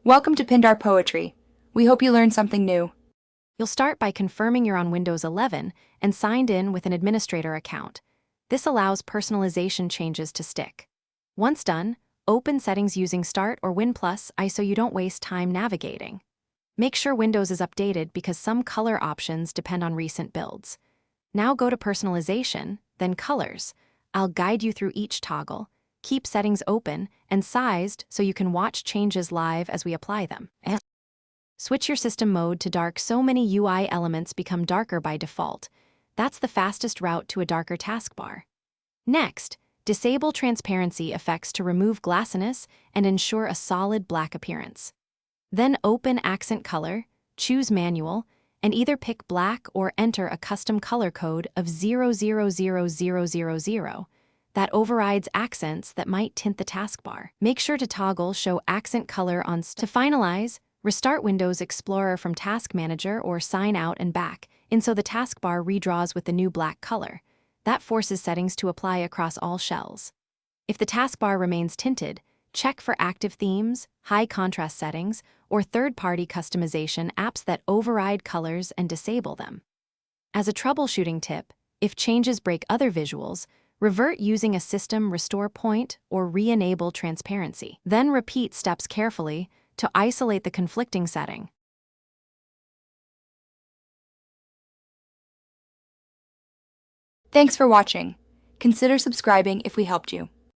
Welcome to Pindar Poetry. We hope you learned something new. You'll start by confirming you're on Windows 11 and signed in with an administrator account. This allows personalization changes to stick. Once done, open settings using Start or Win Plus so you don't waste time navigating. Make sure Windows is updated because some color options depend on recent builds. Now go to Personalization, then Colors. I'll guide you through each toggle. Keep settings open and sized so you can watch changes live as we apply them. Switch your system mode to dark so many UI elements become darker by default. That's the fastest route to a darker taskbar. Next, disable transparency effects to remove glassiness and ensure a solid black appearance. Then open Accent Color, choose Manual, and either pick black or enter a custom color code of 000000. That overrides accents that might tint the taskbar. Make sure to toggle Show Accent Color on. To finalize, restart Windows Explorer from Task Manager or sign out and back, so the taskbar redraws with the new black color. That forces settings to apply across all shells. If the taskbar remains tinted, check for active themes, high contrast settings, or third-party customization apps that override colors and disable them. As a troubleshooting tip, if changes break other visuals, revert using a system restore point or re-enable transparency. Then repeat steps carefully to isolate the conflicting setting. Thanks for watching. Consider subscribing if we helped you.